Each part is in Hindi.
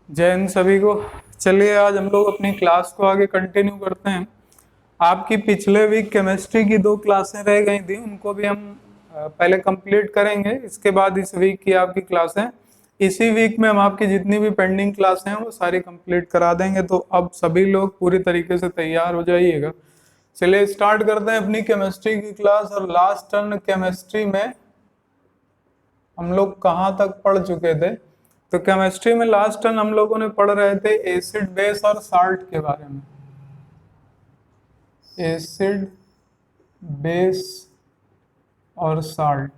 जय हिंद सभी को। चलिए आज हम लोग अपनी क्लास को आगे कंटिन्यू करते हैं। आपकी पिछले वीक केमिस्ट्री की 2 क्लासें रह गई थी, उनको भी हम पहले कंप्लीट करेंगे। इसके बाद इस वीक की आपकी क्लासें, इसी वीक में हम आपकी जितनी भी पेंडिंग क्लासें हैं वो सारी कंप्लीट करा देंगे। तो अब सभी लोग पूरी तरीके से तैयार हो जाइएगा। चलिए स्टार्ट करते हैं अपनी केमिस्ट्री की क्लास। और लास्ट टर्न केमिस्ट्री में हम लोग कहाँ तक पढ़ चुके थे? तो केमिस्ट्री में लास्ट टर्न हम लोगों ने पढ़ रहे थे एसिड बेस और साल्ट के बारे में। एसिड बेस और साल्ट।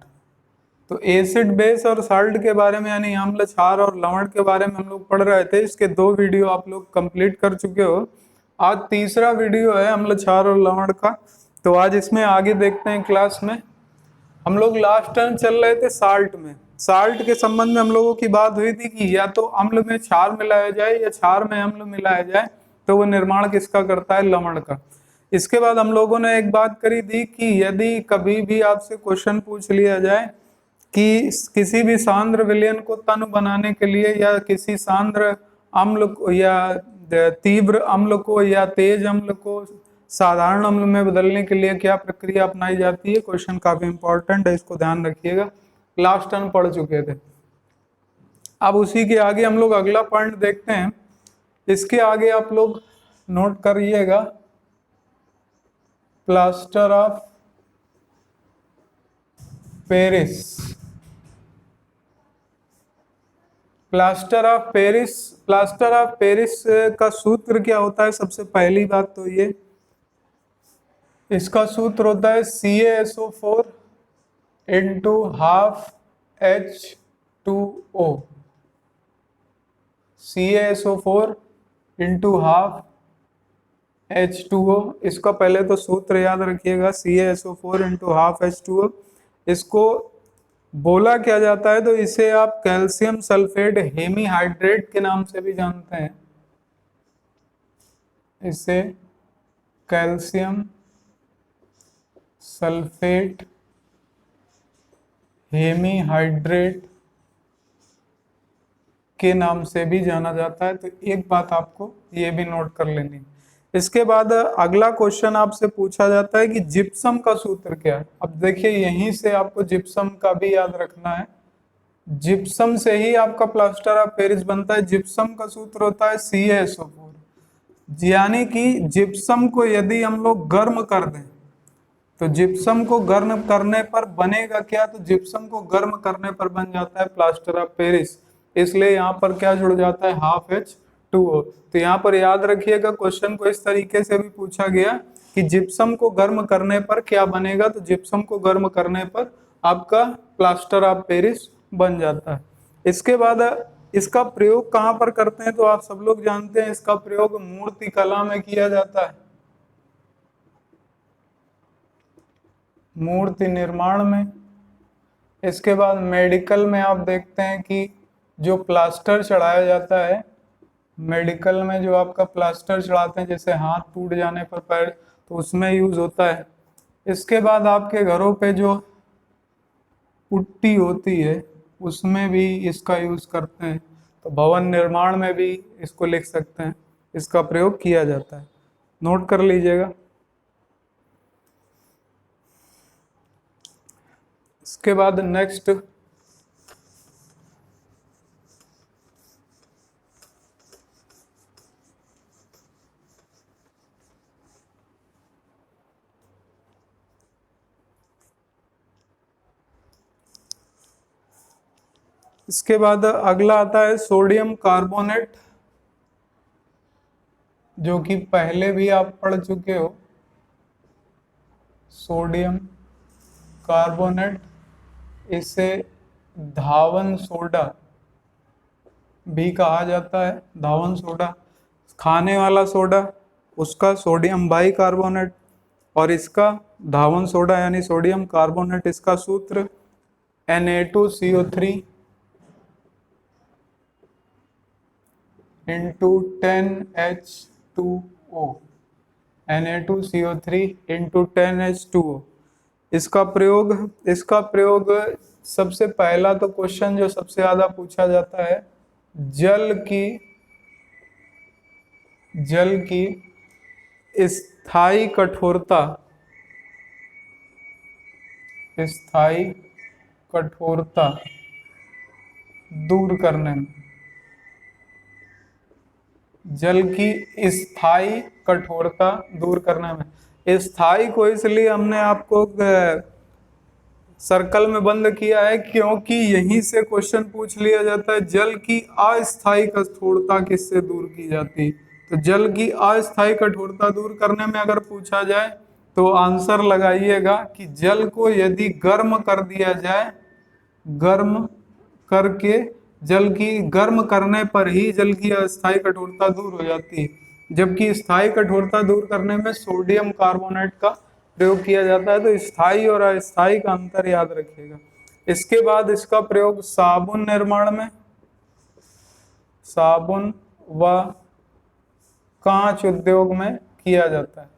तो एसिड बेस और साल्ट के बारे में यानी अम्ल क्षार और लवण के बारे में हम लोग पढ़ रहे थे। इसके 2 वीडियो आप लोग कंप्लीट कर चुके हो। आज तीसरा वीडियो है अम्ल क्षार और लवण का। तो आज इसमें आगे देखते हैं क्लास में। हम लोग लास्ट टर्न चल रहे थे साल्ट में। साल्ट के संबंध में हम लोगों की बात हुई थी कि या तो अम्ल में क्षार मिलाया जाए या क्षार में अम्ल मिलाया जाए, तो वो निर्माण किसका करता है? लवण का। इसके बाद हम लोगों ने एक बात करी थी कि यदि कभी भी आपसे क्वेश्चन पूछ लिया जाए कि किसी भी सांद्र विलयन को तनु बनाने के लिए या किसी सांद्र अम्ल को या तीव्र अम्ल को या तेज अम्ल को साधारण अम्ल में बदलने के लिए क्या प्रक्रिया अपनाई जाती है, क्वेश्चन काफी इंपॉर्टेंट है, इसको ध्यान रखिएगा। लास्ट टर्म पढ़ चुके थे। अब उसी के आगे हम लोग अगला पॉइंट देखते हैं। इसके आगे आप लोग नोट करिएगा, plaster of Paris. Plaster of Paris, plaster of Paris का सूत्र क्या होता है? सबसे पहली बात तो ये, इसका सूत्र होता है CaSO4 into half H2O। CaSO4 into half H2O। इसका पहले तो सूत्र याद रखिएगा, CaSO4 इंटू हाफ H2O। इसको बोला क्या जाता है? तो इसे आप कैल्शियम सल्फेट हेमीहाइड्रेट के नाम से भी जानते हैं। इसे कैल्शियम सल्फेट हेमीहाइड्रेट के नाम से भी जाना जाता है। तो एक बात आपको ये भी नोट कर लेनी। इसके बाद अगला क्वेश्चन आपसे पूछा जाता है कि जिप्सम का सूत्र क्या है। अब देखिए यहीं से आपको जिप्सम का भी याद रखना है। जिप्सम से ही आपका प्लास्टर ऑफ पेरिस बनता है। जिप्सम का सूत्र होता है CaSO4। यानी कि जिप्सम को यदि हम लोग गर्म कर दें तो जिप्सम को गर्म करने पर बनेगा क्या? तो जिप्सम को गर्म करने पर बन जाता है प्लास्टर ऑफ पेरिस। इसलिए यहाँ पर क्या जुड़ जाता है? Half H2O। तो यहाँ पर याद रखिएगा, क्वेश्चन को इस तरीके से भी पूछा गया कि जिप्सम को गर्म करने पर क्या बनेगा? तो जिप्सम को गर्म करने पर आपका प्लास्टर ऑफ पेरिस बन जाता है। इसके बाद इसका प्रयोग कहाँ पर करते हैं? तो आप सब लोग जानते हैं इसका प्रयोग मूर्ति कला में किया जाता है, मूर्ति निर्माण में। इसके बाद मेडिकल में आप देखते हैं कि जो प्लास्टर चढ़ाया जाता है, मेडिकल में जो आपका प्लास्टर चढ़ाते हैं, जैसे हाथ टूट जाने पर पैर, तो उसमें यूज होता है। इसके बाद आपके घरों पे जो पुट्टी होती है उसमें भी इसका यूज करते हैं। तो भवन निर्माण में भी इसको लिख सकते हैं, इसका प्रयोग किया जाता है। नोट कर लीजिएगा। इसके बाद नेक्स्ट इसके बाद अगला आता है सोडियम कार्बोनेट, जो कि पहले भी आप पढ़ चुके हो। सोडियम कार्बोनेट, इसे धावन सोडा भी कहा जाता है। धावन सोडा खाने वाला सोडा, उसका सोडियम बाई कार्बोनेट, और इसका धावन सोडा यानी सोडियम कार्बोनेट, इसका सूत्र Na2CO3 into 10H2O। Na2CO3 into 10H2O। इसका प्रयोग सबसे पहला तो क्वेश्चन जो सबसे ज्यादा पूछा जाता है, जल की जल की स्थायी कठोरता, स्थायी कठोरता दूर करने में, जल की स्थायी कठोरता दूर करने में। स्थायी को इसलिए हमने आपको सर्कल में बंद किया है क्योंकि यहीं से क्वेश्चन पूछ लिया जाता है जल की अस्थायी कठोरता किससे दूर की जाती। तो जल की अस्थायी कठोरता दूर करने में अगर पूछा जाए तो आंसर लगाइएगा कि जल को यदि गर्म कर दिया जाए, गर्म करके, जल की गर्म करने पर ही जल की अस्थायी कठोरता दूर हो जाती है। जबकि स्थायी कठोरता दूर करने में सोडियम कार्बोनेट का प्रयोग किया जाता है। तो स्थायी और अस्थायी का अंतर याद रखिएगा। इसके बाद इसका प्रयोग साबुन निर्माण में, साबुन व कांच उद्योग में किया जाता है,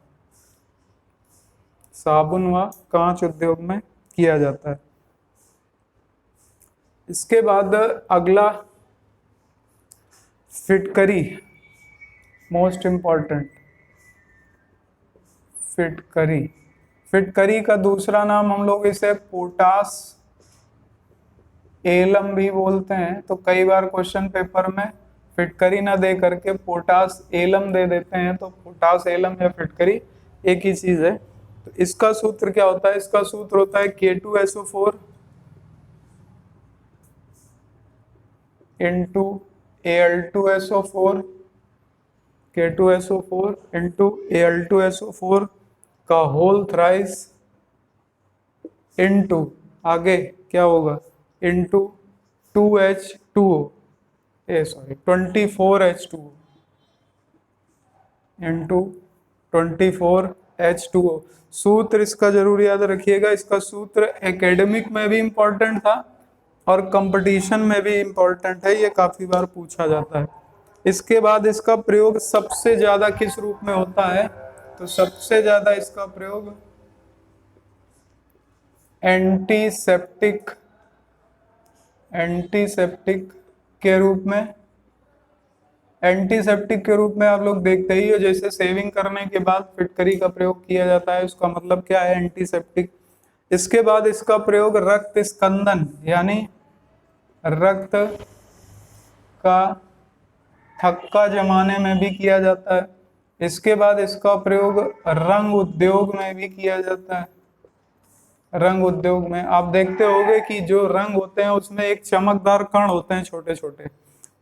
साबुन व कांच उद्योग में किया जाता है। इसके बाद अगला फिटकरी, मोस्ट इंपॉर्टेंट, फिटकरी। फिटकरी का दूसरा नाम हम लोग इसे पोटास एलम भी बोलते हैं। तो कई बार क्वेश्चन पेपर में फिटकरी ना दे करके पोटास एलम दे देते हैं, तो पोटास एलम या फिटकरी एक ही चीज है। तो इसका सूत्र क्या होता है? इसका सूत्र होता है K2SO4 into Al2SO4, K2SO4 into Al2SO4 का होल थ्राइस इंटू आगे क्या होगा into 2H2O, 24H2O into 24H2O। सूत्र इसका जरूर याद रखिएगा। इसका सूत्र एकेडमिक में भी इम्पोर्टेंट था और कंपटीशन में भी इम्पोर्टेंट है, ये काफी बार पूछा जाता है। इसके बाद इसका प्रयोग सबसे ज्यादा किस रूप में होता है? तो सबसे ज्यादा इसका प्रयोग एंटीसेप्टिक, एंटीसेप्टिक के रूप में, एंटीसेप्टिक के रूप में आप लोग देखते ही हो, जैसे सेविंग करने के बाद फिटकरी का प्रयोग किया जाता है, उसका मतलब क्या है? एंटीसेप्टिक। इसके बाद इसका प्रयोग रक्त स्कंदन यानी रक्त का थक्का जमाने में भी किया जाता है। इसके बाद इसका प्रयोग रंग उद्योग में भी किया जाता है। रंग उद्योग में आप देखते होंगे कि जो रंग होते हैं उसमें एक चमकदार कण होते हैं छोटे छोटे,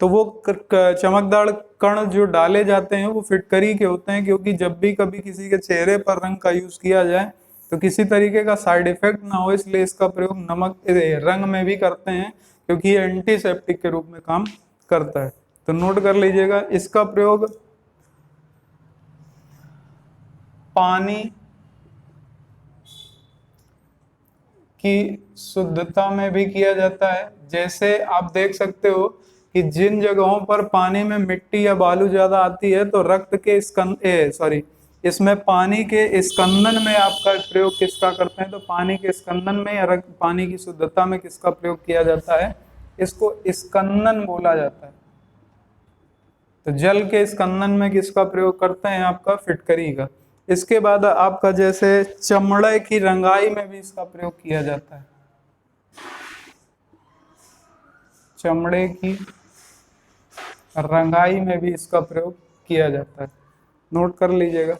तो वो चमकदार कण जो डाले जाते हैं वो फिटकरी के होते हैं, क्योंकि जब भी कभी किसी के चेहरे पर रंग का यूज किया जाए तो किसी तरीके का साइड इफेक्ट ना हो, इसलिए इसका प्रयोग नमक रंग में भी करते हैं, क्योंकि ये एंटीसेप्टिक के रूप में काम करता है। तो नोट कर लीजिएगा। इसका प्रयोग पानी की शुद्धता में भी किया जाता है। जैसे आप देख सकते हो कि जिन जगहों पर पानी में मिट्टी या बालू ज्यादा आती है तो रक्त के इसमें पानी के स्कंदन में आपका प्रयोग किसका करते हैं? तो पानी के स्कंदन में या रक्त पानी की शुद्धता में किसका प्रयोग किया जाता है? इसको स्कंदन बोला जाता है। तो जल के स्कंदन में किसका प्रयोग करते हैं? आपका फिटकरी का। इसके बाद आपका जैसे चमड़े की रंगाई में भी इसका प्रयोग किया जाता है, चमड़े की रंगाई में भी इसका प्रयोग किया जाता है। नोट कर लीजिएगा।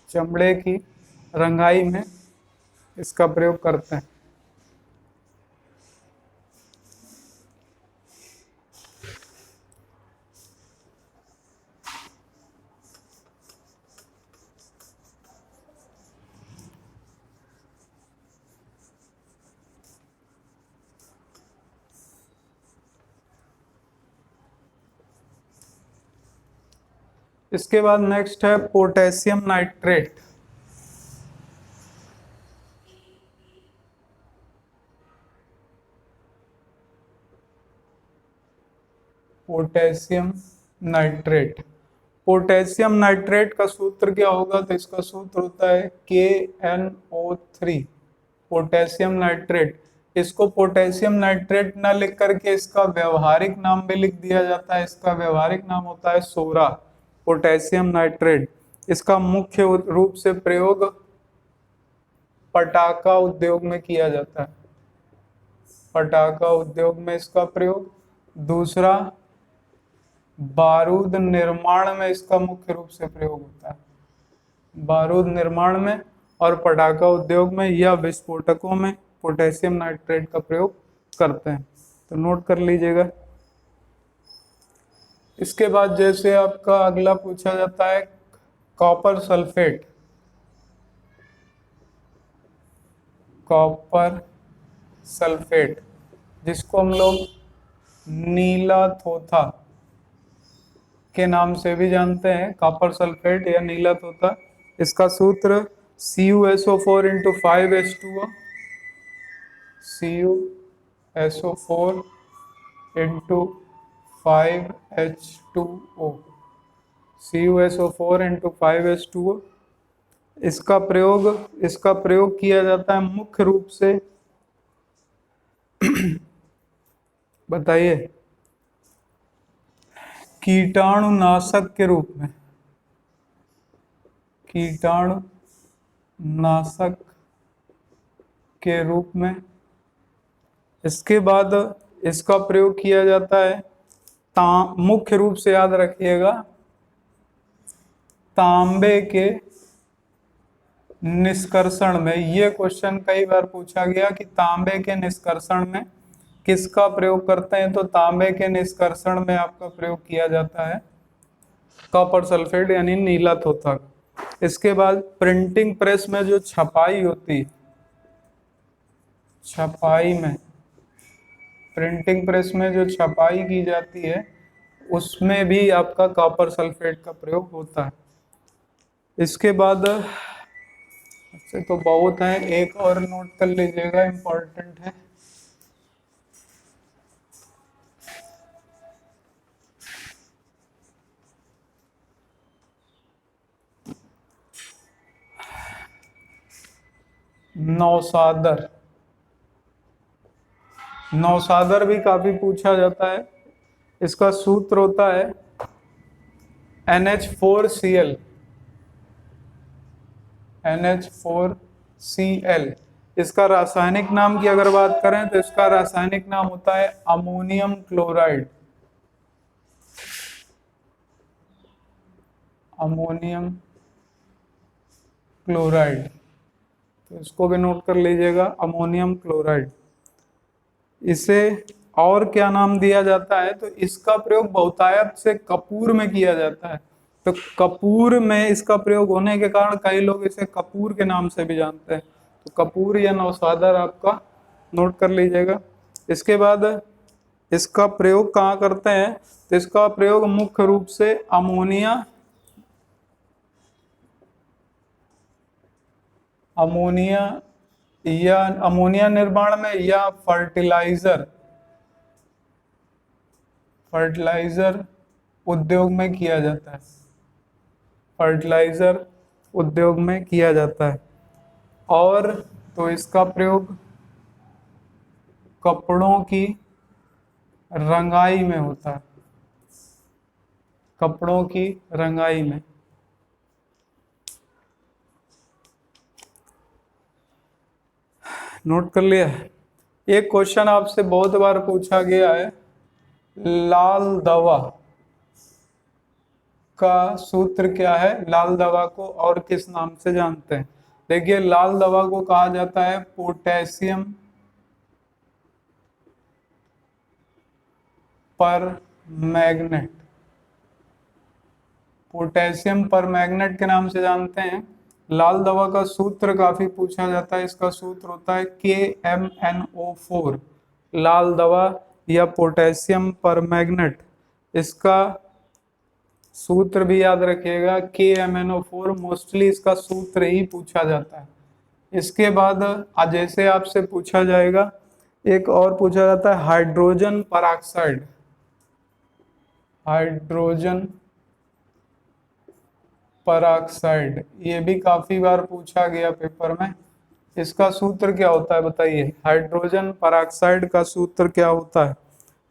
चमड़े की रंगाई में इसका प्रयोग करते हैं। इसके बाद नेक्स्ट है potassium nitrate. Potassium nitrate, potassium nitrate का सूत्र क्या होगा? तो इसका सूत्र होता है KNO3, पोटेशियम नाइट्रेट। इसको पोटेशियम नाइट्रेट न लिख करके इसका व्यवहारिक नाम भी लिख दिया जाता है। इसका व्यवहारिक नाम होता है सोरा, पोटेशियम नाइट्रेट। इसका मुख्य रूप से प्रयोग पटाखा उद्योग में किया जाता है, पटाखा उद्योग में इसका प्रयोग। दूसरा, बारूद निर्माण में इसका मुख्य रूप से प्रयोग होता है, बारूद निर्माण में और पटाखा उद्योग में या विस्फोटकों में पोटेशियम नाइट्रेट का प्रयोग करते हैं, तो नोट कर लीजिएगा। इसके बाद जैसे आपका अगला पूछा जाता है कॉपर सल्फेट, कॉपर सल्फेट जिसको हम लोग नीला थोथा के नाम से भी जानते हैं, कॉपर सल्फेट या नीला तोता। इसका सूत्र CuSO4 into 5H2O, CuSO4 into 5H2O, CuSO4 into 5H2O। इसका प्रयोग किया जाता है मुख्य रूप से, बताइए, कीटाणुनाशक के रूप में, कीटाणुनाशक के रूप में। इसके बाद इसका प्रयोग किया जाता है मुख्य रूप से याद रखिएगा तांबे के निष्कर्षण में। ये क्वेश्चन कई बार पूछा गया कि तांबे के निष्कर्षण में किसका प्रयोग करते हैं, तो तांबे के निष्कर्षण में आपका प्रयोग किया जाता है कॉपर सल्फेट यानी नीला तोता। इसके बाद प्रिंटिंग प्रेस में जो छपाई होती, छपाई में, प्रिंटिंग प्रेस में जो छपाई की जाती है उसमें भी आपका कॉपर सल्फेट का प्रयोग होता है। इसके बाद ऐसे तो बहुत है, एक और नोट कर लीजिएगा, इम्पोर्टेंट है। नौसादर, नौसादर भी काफी पूछा जाता है। इसका सूत्र होता है NH4Cl, NH4Cl। इसका रासायनिक नाम की अगर बात करें तो इसका रासायनिक नाम होता है अमोनियम क्लोराइड, अमोनियम क्लोराइड। तो इसको भी नोट कर लीजिएगा, अमोनियम क्लोराइड। इसे और क्या नाम दिया जाता है, तो इसका प्रयोग बहुतायत से कपूर में किया जाता है। तो कपूर में इसका प्रयोग होने के कारण कई लोग इसे कपूर के नाम से भी जानते हैं। तो कपूर या नौसादर आपका नोट कर लीजिएगा। इसके बाद इसका प्रयोग कहाँ करते हैं, तो इसका प्रयोग मुख्य रूप से अमोनिया निर्माण में या फर्टिलाइजर उद्योग में किया जाता है, फर्टिलाइजर उद्योग में किया जाता है। और तो इसका प्रयोग कपड़ों की रंगाई में होता है, कपड़ों की रंगाई में। नोट कर लिया। एक क्वेश्चन आपसे बहुत बार पूछा गया है, लाल दवा का सूत्र क्या है, लाल दवा को और किस नाम से जानते हैं। देखिए, लाल दवा को कहा जाता है पोटेशियम पर मैग्नेट, पोटेशियम पर मैग्नेट के नाम से जानते हैं। लाल दवा का सूत्र काफी पूछा जाता है, इसका सूत्र होता है KMNO4, लाल दवा या पोटेशियम पर मैग्नेट। इसका सूत्र भी याद रखिएगा KMNO4, मोस्टली इसका सूत्र ही पूछा जाता है। इसके बाद जैसे आपसे पूछा जाएगा, एक और पूछा जाता है हाइड्रोजन परऑक्साइड, हाइड्रोजन परऑक्साइड। ये भी काफी बार पूछा गया पेपर में, इसका सूत्र क्या होता है बताइए, हाइड्रोजन परऑक्साइड का सूत्र क्या होता है?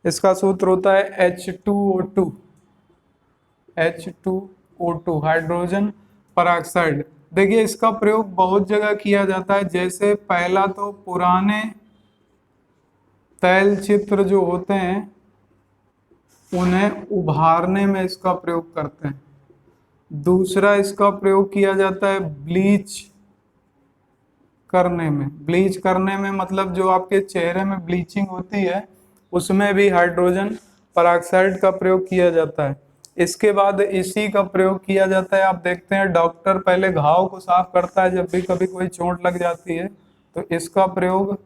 इसका सूत्र होता है H2O2, H2O2 हाइड्रोजन परऑक्साइड। देखिए इसका प्रयोग बहुत जगह किया जाता है, जैसे पहला तो पुराने तैल चित्र जो होते हैं उन्हें उभारने में इसका प्रयोग करते हैं। दूसरा इसका प्रयोग किया जाता है ब्लीच करने में। ब्लीच करने में मतलब जो आपके चेहरे में ब्लीचिंग होती है उसमें भी हाइड्रोजन परऑक्साइड का प्रयोग किया जाता है। इसके बाद इसी का प्रयोग किया जाता है, आप देखते हैं डॉक्टर पहले घाव को साफ करता है जब भी कभी कोई चोट लग जाती है, तो इसका प्रयोग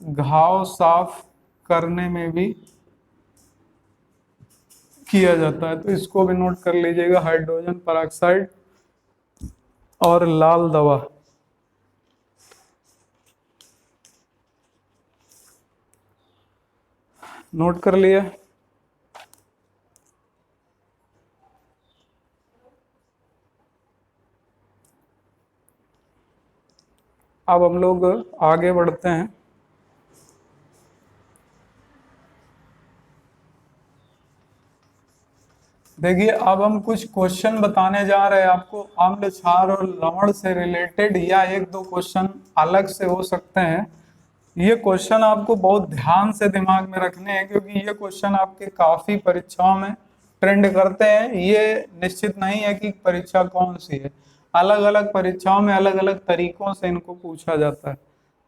घाव साफ करने में भी किया जाता है। तो इसको भी नोट कर लीजिएगा, हाइड्रोजन परऑक्साइड और लाल दवा। नोट कर लिया। अब हम लोग आगे बढ़ते हैं। देखिए अब हम कुछ क्वेश्चन बताने जा रहे हैं आपको अम्ल क्षार और लवण से रिलेटेड, या एक दो क्वेश्चन अलग से हो सकते हैं। ये क्वेश्चन आपको बहुत ध्यान से दिमाग में रखने हैं, क्योंकि ये क्वेश्चन आपके काफी परीक्षाओं में ट्रेंड करते हैं। ये निश्चित नहीं है कि परीक्षा कौन सी है, अलग अलग परीक्षाओं में अलग अलग तरीकों से इनको पूछा जाता है।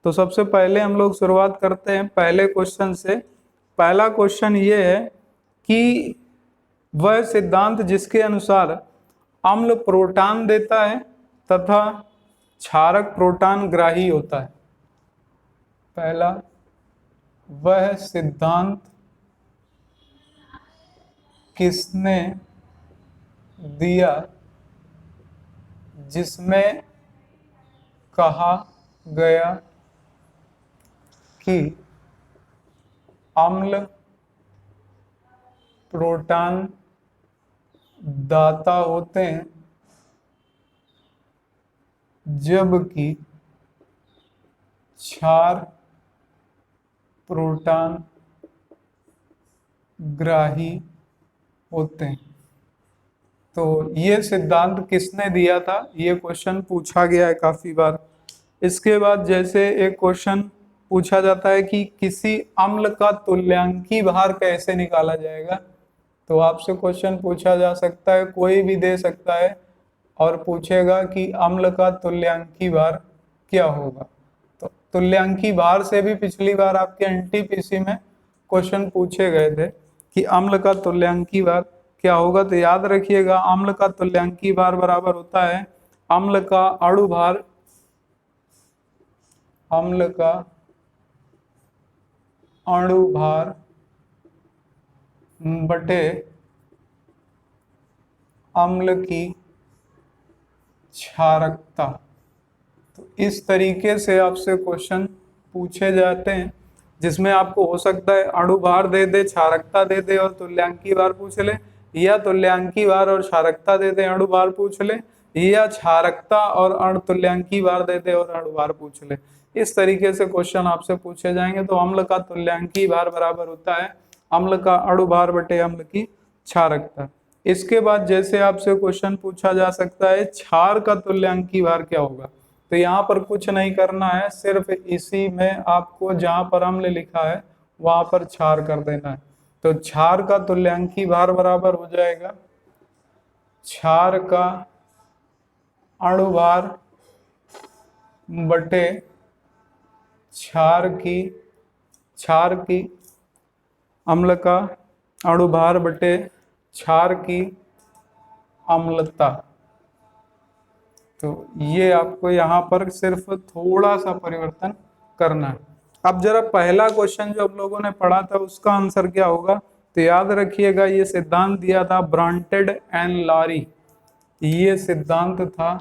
तो सबसे पहले हम लोग शुरुआत करते हैं पहले क्वेश्चन से। पहला क्वेश्चन ये है कि वह सिद्धांत जिसके अनुसार अम्ल प्रोटॉन देता है तथा क्षारक प्रोटॉन ग्राही होता है। पहला, वह सिद्धांत किसने दिया जिसमें कहा गया कि अम्ल प्रोटॉन दाता होते हैं जबकि क्षार प्रोटॉन ग्राही होते हैं। तो ये सिद्धांत किसने दिया था, ये क्वेश्चन पूछा गया है काफी बार। इसके बाद जैसे एक क्वेश्चन पूछा जाता है कि किसी अम्ल का तुल्यांकी भार कैसे निकाला जाएगा, तो आपसे क्वेश्चन पूछा जा सकता है, कोई भी दे सकता है और पूछेगा कि अम्ल का तुल्यांकी भार क्या होगा। तो तुल्यांकी भार से भी पिछली बार आपके एनटीपीसी में क्वेश्चन पूछे गए थे कि अम्ल का तुल्यांकी भार क्या होगा। तो याद रखिएगा, अम्ल का तुल्यांकी भार बराबर होता है अम्ल का अणु भार, अम्ल का अणु भार बटे अम्ल की क्षारकता। तो इस तरीके से आपसे क्वेश्चन पूछे जाते हैं, जिसमें आपको हो सकता है अणु भार दे दे, क्षारकता दे दे और तुल्यांकी भार पूछ ले, या तुल्यांकी भार और क्षारकता दे दे अणु भार पूछ ले, या क्षारकता और अणु तुल्यांकी भार दे दे और अणु भार पूछ ले। इस तरीके से क्वेश्चन आपसे पूछे जाएंगे। तो अम्ल का तुल्यांकी भार बराबर होता है अम्ल का अणु भार बटे अम्ल की क्षारकता। इसके बाद जैसे आपसे क्वेश्चन पूछा जा सकता है क्षार का तुल्यांकी भार क्या होगा, तो यहाँ पर कुछ नहीं करना है, सिर्फ इसी में आपको जहाँ पर अम्ल लिखा है वहां पर क्षार कर देना है। तो क्षार का तुल्यांकी भार बराबर हो जाएगा क्षार का अणु भार बटे क्षार की अम्ल का अणु भार बटे क्षार की अम्लता। तो ये आपको यहाँ पर सिर्फ थोड़ा सा परिवर्तन करना है। अब जरा पहला क्वेश्चन जो हम लोगों ने पढ़ा था उसका आंसर क्या होगा, तो याद रखिएगा ये सिद्धांत दिया था ब्रांटेड एंड लारी। ये सिद्धांत था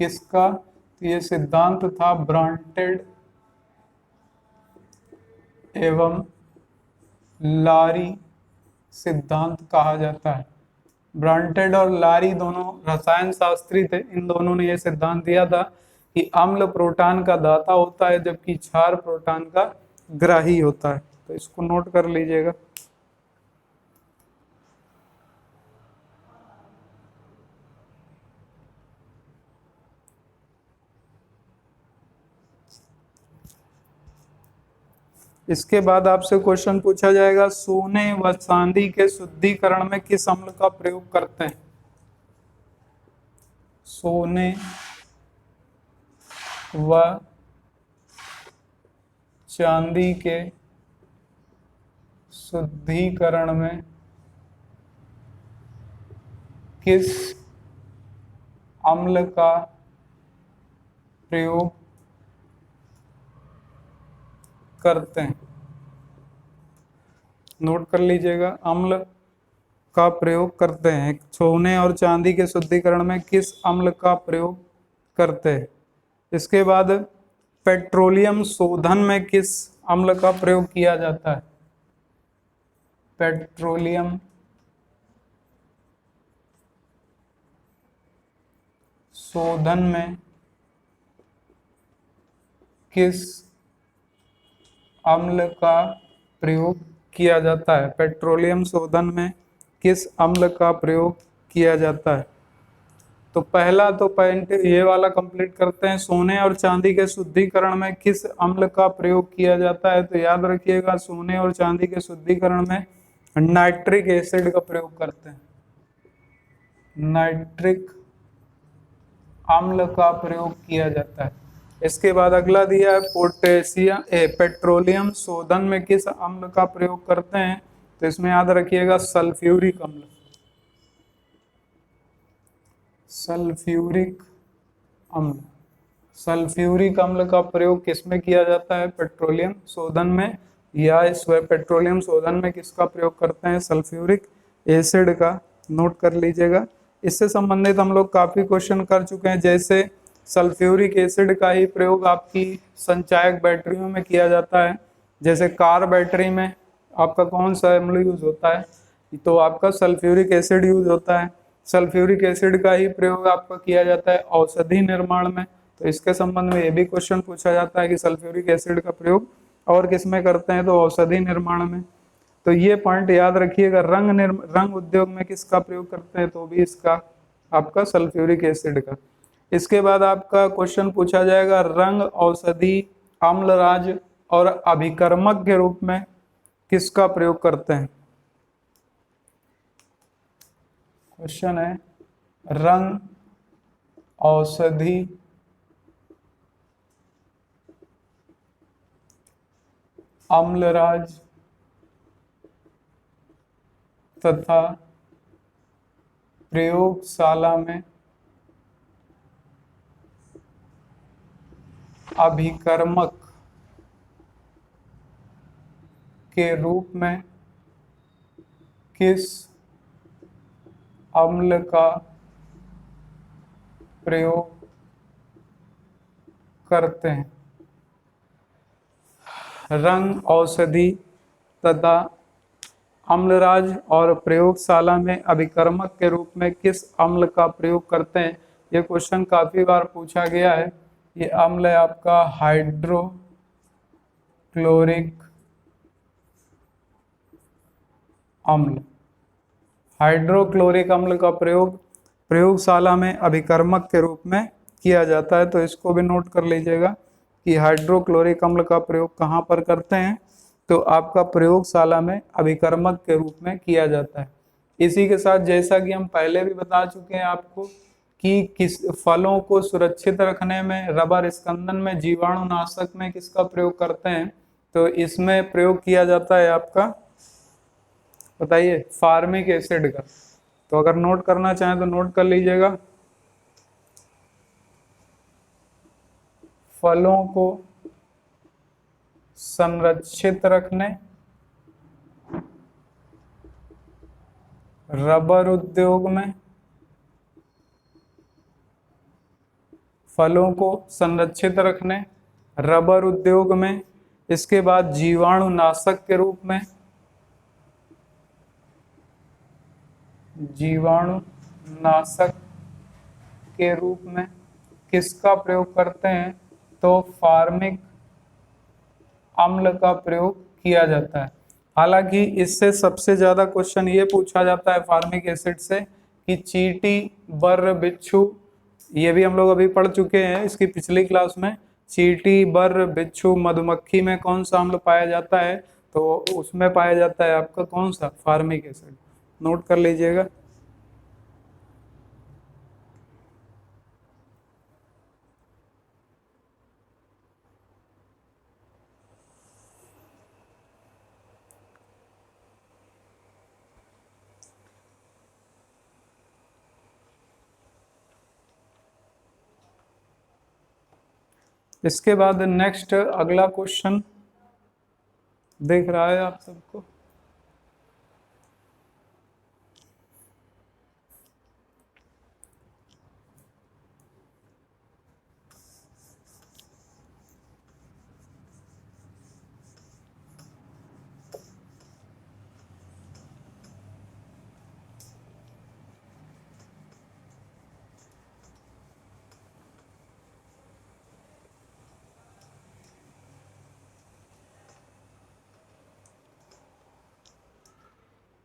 किसका, तो ये सिद्धांत था ब्रांटेड एवं लारी सिद्धांत कहा जाता है। ब्रांटेड और लारी दोनों रसायन शास्त्री थे, इन दोनों ने यह सिद्धांत दिया था कि अम्ल प्रोटॉन का दाता होता है जबकि क्षार प्रोटॉन का ग्राही होता है। तो इसको नोट कर लीजिएगा। इसके बाद आपसे क्वेश्चन पूछा जाएगा, सोने व चांदी के शुद्धिकरण में किस अम्ल का प्रयोग करते हैं? सोने व चांदी के शुद्धिकरण में किस अम्ल का प्रयोग करते हैं? नोट कर लीजिएगा, अम्ल का प्रयोग करते हैं। सोने और चांदी के शुद्धिकरण में किस अम्ल का प्रयोग करते हैं? इसके बाद पेट्रोलियम शोधन में किस अम्ल का प्रयोग किया जाता है? पेट्रोलियम शोधन में किस अम्ल का प्रयोग किया जाता है? पेट्रोलियम शोधन में किस अम्ल का प्रयोग किया जाता है? तो पहला तो पॉइंट ये वाला कंप्लीट करते हैं, सोने और चांदी के शुद्धिकरण में किस अम्ल का प्रयोग किया जाता है? तो याद रखिएगा, सोने और चांदी के शुद्धिकरण में नाइट्रिक एसिड का प्रयोग करते हैं। नाइट्रिक अम्ल का प्रयोग किया जाता है। इसके बाद अगला दिया है, पोटेशियम पेट्रोलियम शोधन में किस अम्ल का प्रयोग करते हैं? तो इसमें याद रखिएगा, सल्फ्यूरिक अम्ल। सल्फ्यूरिक अम्ल। सल्फ्यूरिक अम्ल का प्रयोग किसमें किया जाता है? पेट्रोलियम शोधन में। या इस पेट्रोलियम शोधन में किसका प्रयोग करते हैं? सल्फ्यूरिक एसिड का। नोट कर लीजिएगा। इससे संबंधित हम लोग काफी क्वेश्चन कर चुके हैं, जैसे सल्फ्यूरिक एसिड का ही प्रयोग आपकी संचायक बैटरियों में किया जाता है। जैसे कार बैटरी में आपका कौन सा अम्ल यूज होता है? तो आपका सल्फ्यूरिक एसिड यूज होता है। सल्फ्यूरिक एसिड का ही प्रयोग आपका किया जाता है औषधि निर्माण में। तो इसके संबंध में ये भी क्वेश्चन पूछा जाता है कि सल्फ्यूरिक एसिड का प्रयोग और किस में करते हैं? तो औषधि निर्माण में। तो ये पॉइंट याद रखिएगा। रंग उद्योग में किसका प्रयोग करते हैं? तो भी इसका आपका सल्फ्यूरिक एसिड का। इसके बाद आपका क्वेश्चन पूछा जाएगा, रंग औषधि अम्लराज और अभिकर्मक के रूप में किसका प्रयोग करते हैं? क्वेश्चन है, रंग औषधि अम्लराज तथा प्रयोगशाला में अभिकर्मक के रूप में किस अम्ल का प्रयोग करते हैं? रंग औषधि तथा अम्लराज और प्रयोगशाला में अभिकर्मक के रूप में किस अम्ल का प्रयोग करते हैं? ये क्वेश्चन काफी बार पूछा गया है। ये अम्ल है आपका हाइड्रोक्लोरिक अम्ल। हाइड्रोक्लोरिक अम्ल का प्रयोग प्रयोगशाला में अभिकर्मक के रूप में किया जाता है। तो इसको भी नोट कर लीजिएगा कि हाइड्रोक्लोरिक अम्ल का प्रयोग कहाँ पर करते हैं? तो आपका प्रयोगशाला में अभिकर्मक के रूप में किया जाता है। इसी के साथ, जैसा कि हम पहले भी बता चुके हैं आपको कि किस फलों को सुरक्षित रखने में, रबर स्कंदन में, जीवाणुनाशक में किसका प्रयोग करते हैं? तो इसमें प्रयोग किया जाता है आपका, बताइए, फार्मिक एसिड का। तो अगर नोट करना चाहें तो नोट कर लीजिएगा। फलों को संरक्षित रखने, रबर उद्योग में, फलों को संरक्षित रखने रबर उद्योग में। इसके बाद जीवाणुनाशक के रूप में, जीवाणुनाशक के रूप में किसका प्रयोग करते हैं, तो फार्मिक अम्ल का प्रयोग किया जाता है। हालांकि इससे सबसे ज्यादा क्वेश्चन ये पूछा जाता है फार्मिक एसिड से कि चींटी, बर्र, बिच्छू, ये भी हम लोग अभी पढ़ चुके हैं इसकी पिछली क्लास में। चींटी, बर्र, बिच्छू, मधुमक्खी में कौन सा अम्ल पाया जाता है, तो उसमें पाया जाता है आपका कौन सा, फार्मिक एसिड। नोट कर लीजिएगा। इसके बाद नेक्स्ट अगला क्वेश्चन दिख रहा है आप सबको।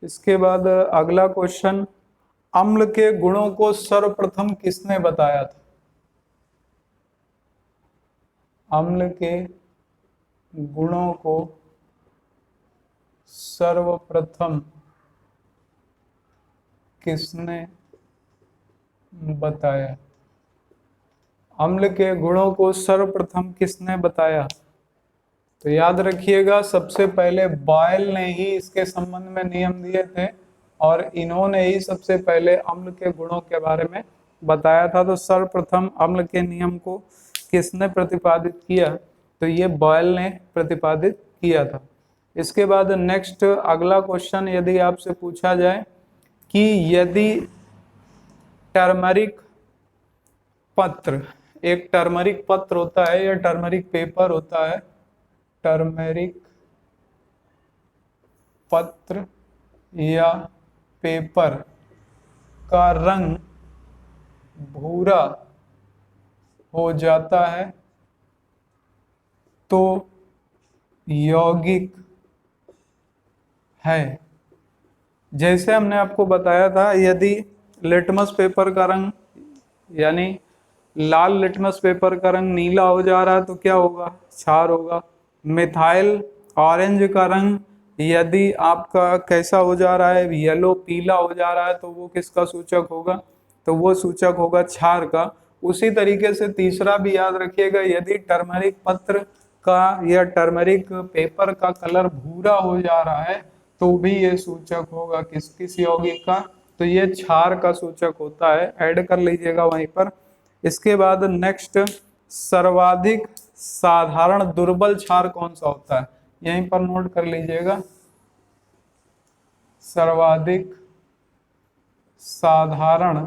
इसके बाद अगला क्वेश्चन, अम्ल के गुणों को सर्वप्रथम किसने बताया था। अम्ल के गुणों को सर्वप्रथम किसने बताया। अम्ल के गुणों को सर्वप्रथम किसने बताया, तो याद रखिएगा सबसे पहले बॉयल ने ही इसके संबंध में नियम दिए थे और इन्होंने ही सबसे पहले अम्ल के गुणों के बारे में बताया था। तो सर्वप्रथम अम्ल के नियम को किसने प्रतिपादित किया, तो ये बॉयल ने प्रतिपादित किया था। इसके बाद नेक्स्ट अगला क्वेश्चन यदि आपसे पूछा जाए कि यदि टर्मरिक पत्र, एक टर्मरिक पत्र होता है या टर्मरिक पेपर होता है, टर्मेरिक पत्र या पेपर का रंग भूरा हो जाता है तो यौगिक है। जैसे हमने आपको बताया था, यदि लिटमस पेपर का रंग यानी लाल लिटमस पेपर का रंग नीला हो जा रहा है तो क्या होगा, क्षार होगा। मिथाइल ऑरेंज का रंग यदि आपका कैसा हो जा रहा है, येलो पीला हो जा रहा है, तो वो किसका सूचक होगा, तो वो सूचक होगा क्षार का। उसी तरीके से तीसरा भी याद रखिएगा, यदि टर्मरिक पत्र का या टर्मरिक पेपर का कलर भूरा हो जा रहा है तो भी ये सूचक होगा किस यौगिक का, तो ये क्षार का सूचक होता है। ऐड कर लीजिएगा वहीं पर। इसके बाद नेक्स्ट, सर्वाधिक साधारण दुर्बल क्षार कौन सा होता है, यहीं पर नोट कर लीजिएगा। सर्वाधिक साधारण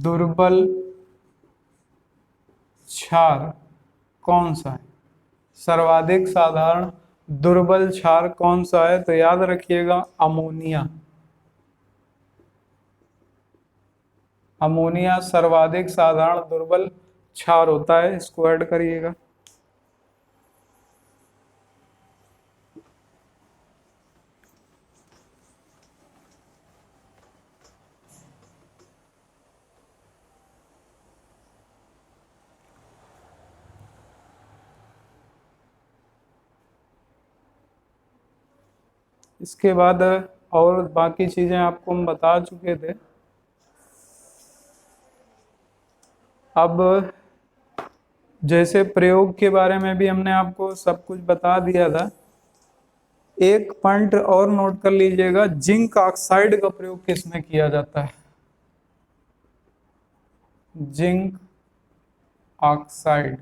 दुर्बल क्षार कौन सा है, सर्वाधिक साधारण दुर्बल क्षार कौन सा है, तो याद रखिएगा अमोनिया। अमोनिया सर्वाधिक साधारण दुर्बल क्षार होता है, इसको ऐड करिएगा। इसके बाद और बाकी चीजें आपको हम बता चुके थे। अब जैसे प्रयोग के बारे में भी हमने आपको सब कुछ बता दिया था। एक पॉइंट और नोट कर लीजिएगा, जिंक ऑक्साइड का प्रयोग किसमें किया जाता है। जिंक ऑक्साइड,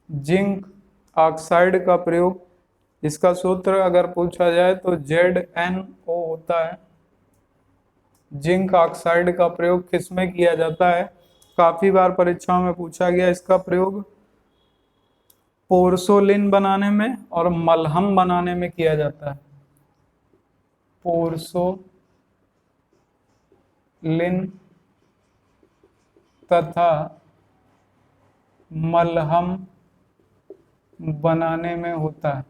जिंक ऑक्साइड का प्रयोग, इसका सूत्र अगर पूछा जाए तो ZnO होता है। जिंक ऑक्साइड का प्रयोग किसमें किया जाता है, काफी बार परीक्षाओं में पूछा गया। इसका प्रयोग पोर्सोलिन बनाने में और मलहम बनाने में किया जाता है। पोर्सोलिन तथा मलहम बनाने में होता है।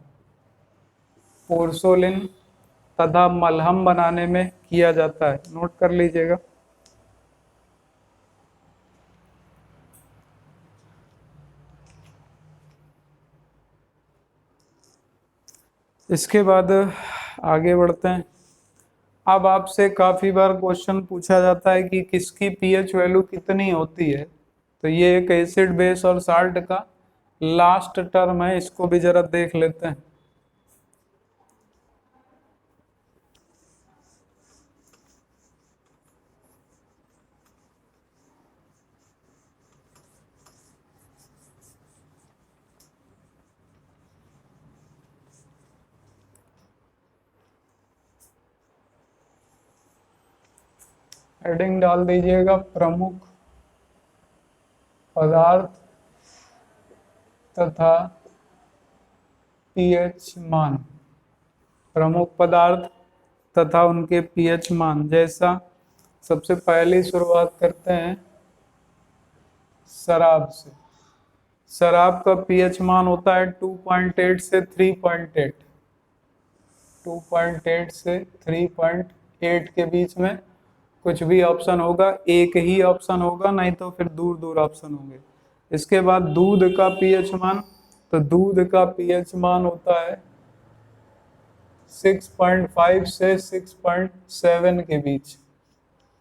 पोर्सोलिन तथा मलहम बनाने में किया जाता है, नोट कर लीजिएगा। इसके बाद आगे बढ़ते हैं। अब आपसे काफी बार क्वेश्चन पूछा जाता है कि किसकी पीएच वैल्यू कितनी होती है। तो ये एक एसिड बेस और साल्ट का लास्ट टर्म है, इसको भी जरा देख लेते हैं। हेडिंग डाल दीजिएगा प्रमुख पदार्थ तथा पीएच मान। प्रमुख पदार्थ तथा उनके पीएच मान। जैसा सबसे पहले शुरुआत करते हैं शराब से। शराब का पीएच मान होता है 2.8 से 3.8। 2.8 से 3.8 के बीच में कुछ भी ऑप्शन होगा, एक ही ऑप्शन होगा, नहीं तो फिर दूर दूर ऑप्शन होंगे। इसके बाद दूध का पीएच मान, तो दूध का पीएच मान होता है 6.5 से 6.7 के बीच।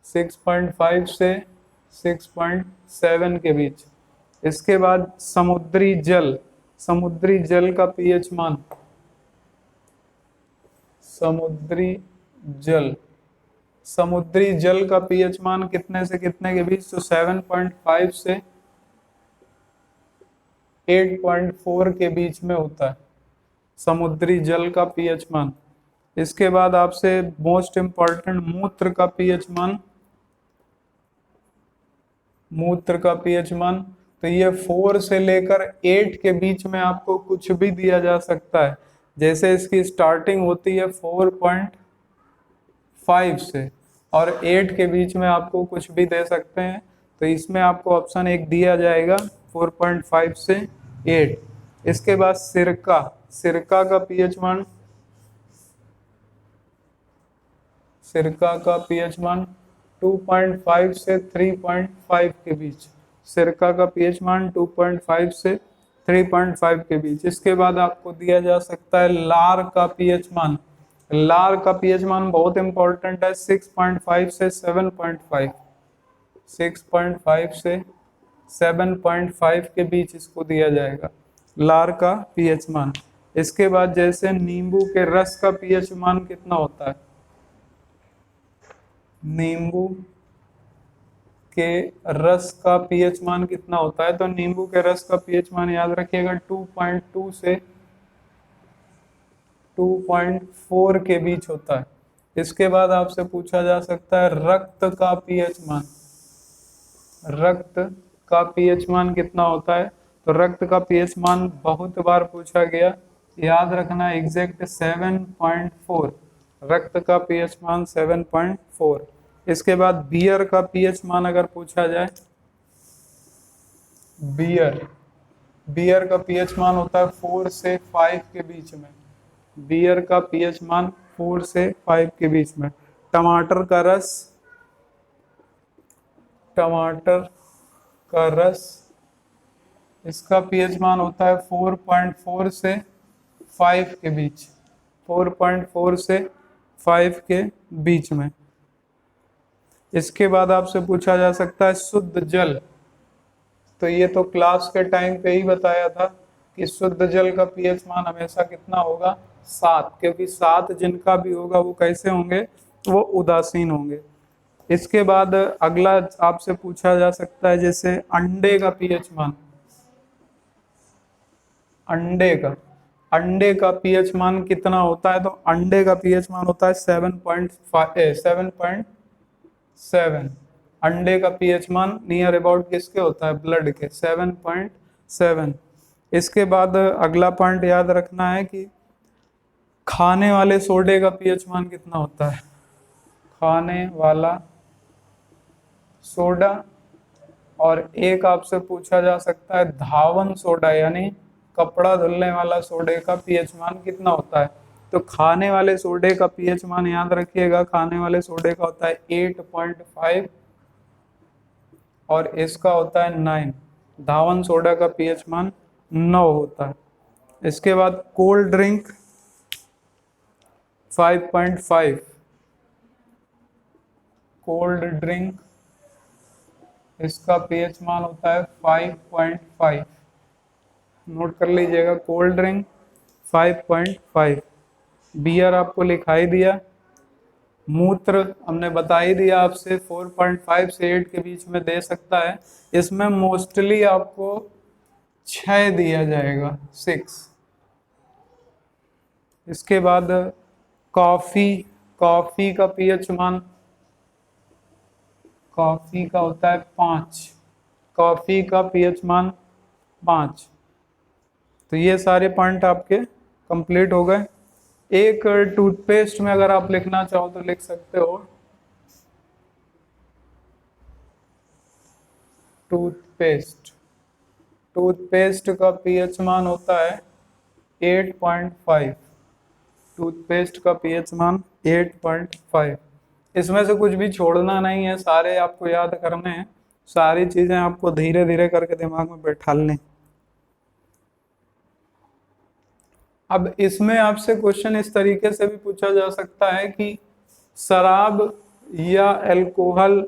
6.5 से 6.7 के बीच। इसके बाद समुद्री जल, समुद्री जल का पीएच मान, समुद्री जल, समुद्री जल का पीएच मान कितने से कितने के बीच, तो 7.5 से 8.4 के बीच में होता है समुद्री जल का पीएच मान। इसके बाद आपसे मोस्ट इंपॉर्टेंट मूत्र का पीएच मान, मूत्र का पीएच मान, तो ये 4 से लेकर 8 के बीच में आपको कुछ भी दिया जा सकता है। जैसे इसकी स्टार्टिंग होती है 4.5 से और 8 के बीच में आपको कुछ भी दे सकते हैं। तो इसमें आपको ऑप्शन एक दिया जाएगा 4.5 से 8। इसके बाद सिरका, सिरका का पीएच मान, सिरका का पीएच मान 2.5 से 3.5 के बीच। सिरका का पीएच मान 2.5 से 3.5 के बीच। इसके बाद आपको दिया जा सकता है लार का पीएच मान। लार का पीएच मान बहुत इंपॉर्टेंट है, 6.5 से 7.5। 6.5 से 7.5 के बीच इसको दिया जाएगा लार का पीएच मान। इसके बाद जैसे नींबू के रस का पीएच मान कितना होता है, नींबू के रस का पीएच मान कितना होता है, तो नींबू के रस का पीएच मान याद रखिएगा 2.2 से 2.4 के बीच होता है। इसके बाद आपसे पूछा जा सकता है रक्त का पीएच मान, रक्त का पीएच मान कितना होता है, तो रक्त का पीएच मान बहुत बार पूछा गया, याद रखना एग्जैक्ट 7.4। रक्त का पीएच मान 7.4। इसके बाद बियर का पीएच मान अगर पूछा जाए, बियर, बियर का पीएच मान होता है 4 से 5 के बीच में। बियर का पीएच मान 4 से 5 के बीच में। टमाटर का रस, टमाटर का रस, इसका पीएच मान होता है 4.4 से 5 के बीच। 4.4 से 5 के बीच में। इसके बाद आपसे पूछा जा सकता है शुद्ध जल, तो ये तो क्लास के टाइम पे ही बताया था कि शुद्ध जल का पीएच मान हमेशा कितना होगा, 7, क्योंकि 7 जिनका भी होगा वो कैसे होंगे, वो उदासीन होंगे। इसके बाद अगला आपसे पूछा जा सकता है जैसे अंडे का पीएच मान, अंडे का, अंडे का पीएच मान कितना होता है, तो अंडे का पीएच मान होता है 7.7। अंडे का पीएच मान नियर अबाउट किसके होता है, ब्लड के, 7.7। इसके बाद अगला पॉइंट याद रखना है कि खाने वाले सोडे का पीएच मान कितना होता है, खाने वाला सोडा और एक आपसे पूछा जा सकता है धावन सोडा यानी कपड़ा धुलने वाला सोडे का पीएच मान कितना होता है। तो खाने वाले सोडे का पीएच मान याद रखिएगा, खाने वाले सोडे का होता है 8.5 और इसका होता है 9। धावन सोडा का पीएच मान 9 होता है। इसके बाद कोल्ड ड्रिंक 5.5, कोल्ड ड्रिंक इसका पीएच मान होता है 5.5, नोट कर लीजिएगा, कोल्ड ड्रिंक 5.5। बियर आपको लिखाई दिया, मूत्र हमने बता ही दिया आपसे 4.5 से 8 के बीच में दे सकता है। इसमें मोस्टली आपको 6 दिया जाएगा, 6। इसके बाद कॉफी, कॉफी का पीएच मान कॉफी का होता है 5, कॉफी का पीएच मान 5। तो ये सारे पॉइंट आपके कंप्लीट हो गए। एक टूथपेस्ट में अगर आप लिखना चाहो तो लिख सकते हो, टूथपेस्ट, टूथपेस्ट का पीएच मान होता है 8.5, टूथपेस्ट का पीएच मान 8.5। इसमें से कुछ भी छोड़ना नहीं है, सारे आपको याद करने हैं, सारी चीजें आपको धीरे धीरे करके दिमाग में बैठालने। अब इसमें आपसे क्वेश्चन इस तरीके से भी पूछा जा सकता है कि शराब या अल्कोहल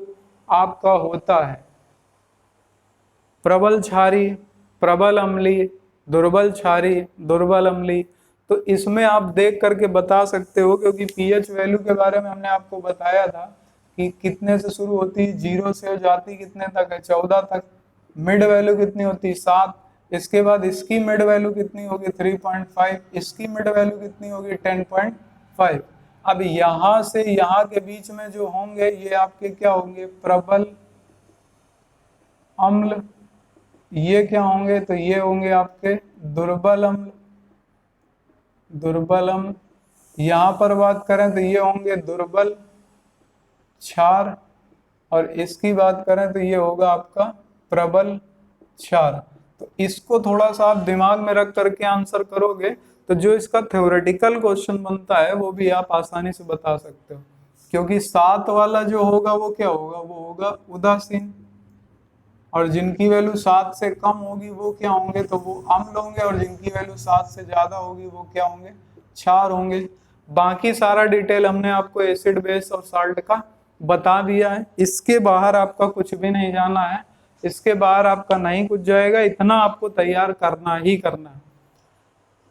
आपका होता है प्रबल क्षारी, प्रबल अम्ली, दुर्बल क्षारी, दुर्बल अम्ली। तो इसमें आप देख करके बता सकते हो, क्योंकि पीएच वैल्यू के बारे में हमने आपको बताया था कि कितने से शुरू होती, 0 से जाती कितने तक है, 14 तक। मिड वैल्यू कितनी होती, 7। इसके बाद इसकी मिड वैल्यू कितनी होगी, 3.5। इसकी मिड वैल्यू कितनी होगी, 10.5। अब यहाँ से यहाँ के बीच में जो होंगे ये आपके क्या होंगे, प्रबल अम्ल। ये क्या होंगे, तो ये होंगे आपके दुर्बल अम्ल, दुर्बल अम्ल। यहाँ पर बात करें तो ये होंगे दुर्बल क्षार, और इसकी बात करें तो ये होगा आपका प्रबल क्षार। तो इसको थोड़ा सा आप दिमाग में रख करके आंसर करोगे तो जो इसका थ्योरेटिकल क्वेश्चन बनता है वो भी आप आसानी से बता सकते हो, क्योंकि 7 वाला जो होगा वो क्या होगा, वो होगा उदासीन, और जिनकी वैल्यू 7 से कम होगी वो क्या होंगे, तो वो अम्ल होंगे, और जिनकी वैल्यू 7 से ज्यादा होगी वो क्या होंगे, क्षार होंगे। बाकी सारा डिटेल हमने आपको एसिड बेस और साल्ट का बता दिया है, इसके बाहर आपका कुछ भी नहीं जाना है, इसके बाहर आपका नहीं कुछ जाएगा, इतना आपको तैयार करना ही करना है।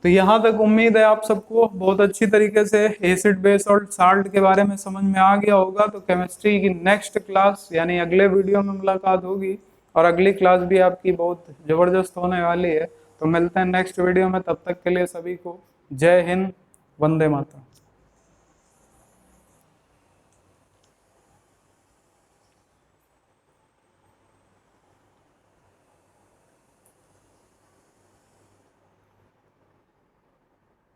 तो यहाँ तक उम्मीद है आप सबको बहुत अच्छी तरीके से एसिड बेस और साल्ट के बारे में समझ में आ गया होगा। तो केमिस्ट्री की नेक्स्ट क्लास यानी अगले वीडियो में मुलाकात होगी, और अगली क्लास भी आपकी बहुत जबरदस्त होने वाली है। तो मिलते हैं नेक्स्ट वीडियो में, तब तक के लिए सभी को जय हिंद, वंदे मातरम।